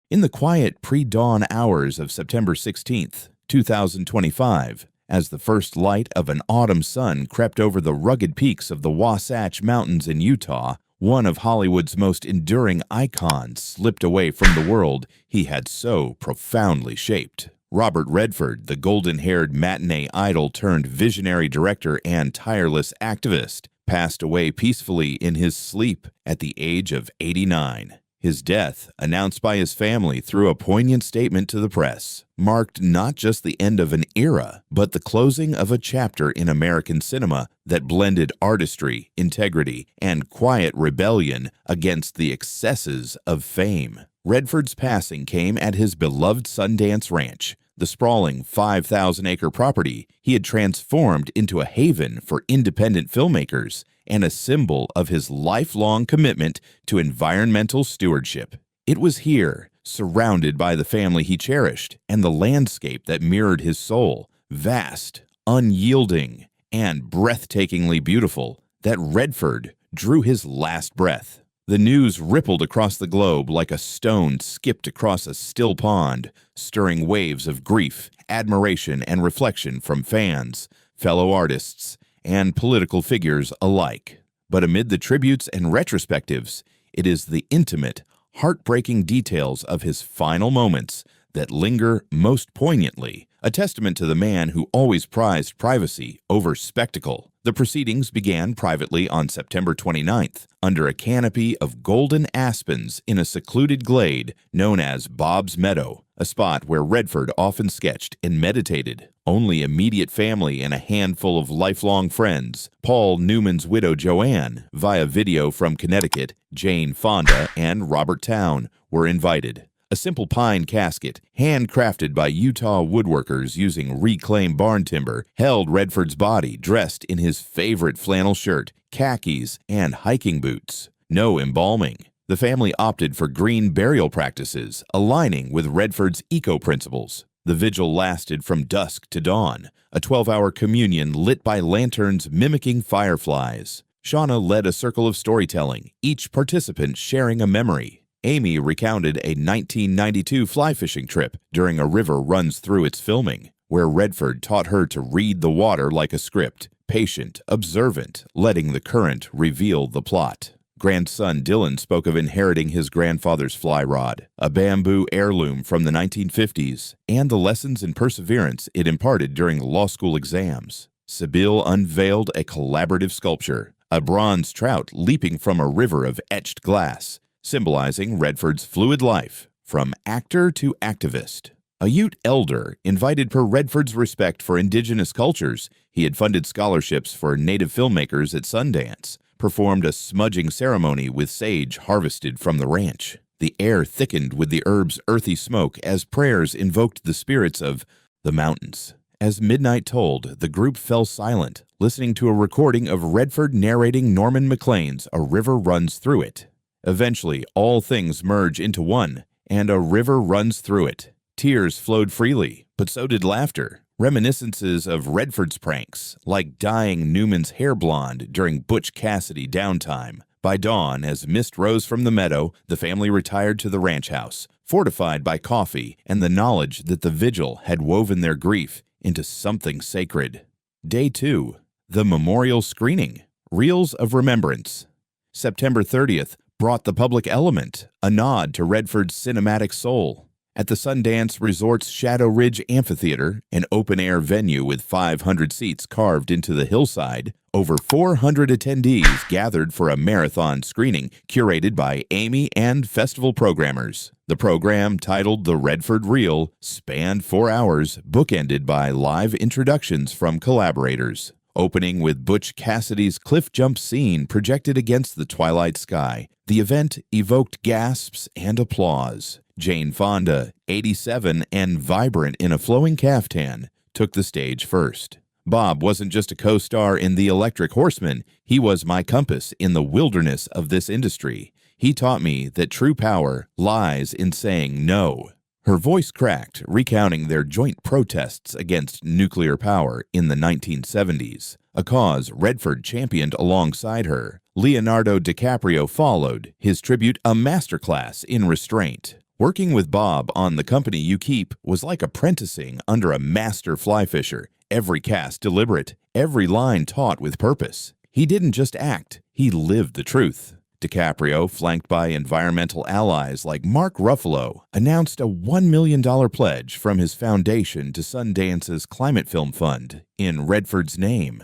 In the quiet pre-dawn hours of September 16th, 2025, as the first light of an autumn sun crept over the rugged peaks of the Wasatch Mountains in Utah, one of Hollywood's most enduring icons slipped away from the world he had so profoundly shaped. Robert Redford, the golden-haired matinee idol turned visionary director and tireless activist, passed away peacefully in his sleep at the age of 89. His death, announced by his family through a poignant statement to the press, marked not just the end of an era, but the closing of a chapter in American cinema that blended artistry, integrity, and quiet rebellion against the excesses of fame. Redford's passing came at his beloved Sundance Ranch, the sprawling 5,000-acre property he had transformed into a haven for independent filmmakers and a symbol of his lifelong commitment to environmental stewardship. It was here, surrounded by the family he cherished and the landscape that mirrored his soul, vast, unyielding, and breathtakingly beautiful, that Redford drew his last breath. The news rippled across the globe like a stone skipped across a still pond, stirring waves of grief, admiration, and reflection from fans, fellow artists, and political figures alike. But amid the tributes and retrospectives, it is the intimate, heartbreaking details of his final moments that linger most poignantly, a testament to the man who always prized privacy over spectacle. The proceedings began privately on September 29th, under a canopy of golden aspens in a secluded glade known as Bob's Meadow, a spot where Redford often sketched and meditated. Only immediate family and a handful of lifelong friends, Paul Newman's widow Joanne, via video from Connecticut, Jane Fonda, and Robert Town, were invited. A simple pine casket, handcrafted by Utah woodworkers using reclaimed barn timber, held Redford's body dressed in his favorite flannel shirt, khakis, and hiking boots. No embalming. The family opted for green burial practices, aligning with Redford's eco-principles. The vigil lasted from dusk to dawn, a 12-hour communion lit by lanterns mimicking fireflies. Shauna led a circle of storytelling, each participant sharing a memory. Amy recounted a 1992 fly fishing trip during a river runs through its filming, where Redford taught her to read the water like a script, patient, observant, letting the current reveal the plot. Grandson Dylan spoke of inheriting his grandfather's fly rod, a bamboo heirloom from the 1950s, and the lessons in perseverance it imparted during law school exams. Sibyl unveiled a collaborative sculpture, a bronze trout leaping from a river of etched glass, symbolizing Redford's fluid life, from actor to activist. A Ute elder, invited per Redford's respect for indigenous cultures, he had funded scholarships for native filmmakers at Sundance, performed a smudging ceremony with sage harvested from the ranch. The air thickened with the herb's earthy smoke as prayers invoked the spirits of the mountains. As midnight tolled, the group fell silent, listening to a recording of Redford narrating Norman Maclean's A River Runs Through It. Eventually, all things merge into one, and a river runs through it. Tears flowed freely, but so did laughter. Reminiscences of Redford's pranks, like dyeing Newman's hair blonde during Butch Cassidy downtime. By dawn, as mist rose from the meadow, the family retired to the ranch house, fortified by coffee and the knowledge that the vigil had woven their grief into something sacred. Day 2. The Memorial Screening. Reels of Remembrance. September 30th brought the public element, a nod to Redford's cinematic soul. At the Sundance Resort's Shadow Ridge Amphitheater, an open-air venue with 500 seats carved into the hillside, over 400 attendees gathered for a marathon screening curated by Amy and festival programmers. The program, titled The Redford Reel, spanned 4 hours, bookended by live introductions from collaborators. Opening with Butch Cassidy's cliff jump scene projected against the twilight sky, the event evoked gasps and applause. Jane Fonda, 87 and vibrant in a flowing caftan, took the stage first. Bob wasn't just a co-star in The Electric Horseman, he was my compass in the wilderness of this industry. He taught me that true power lies in saying no. Her voice cracked, recounting their joint protests against nuclear power in the 1970s, a cause Redford championed alongside her. Leonardo DiCaprio followed, his tribute a masterclass in restraint. Working with Bob on The Company You Keep was like apprenticing under a master fly fisher. Every cast deliberate, every line taught with purpose. He didn't just act, he lived the truth. DiCaprio, flanked by environmental allies like Mark Ruffalo, announced a $1 million pledge from his foundation to Sundance's Climate Film Fund in Redford's name.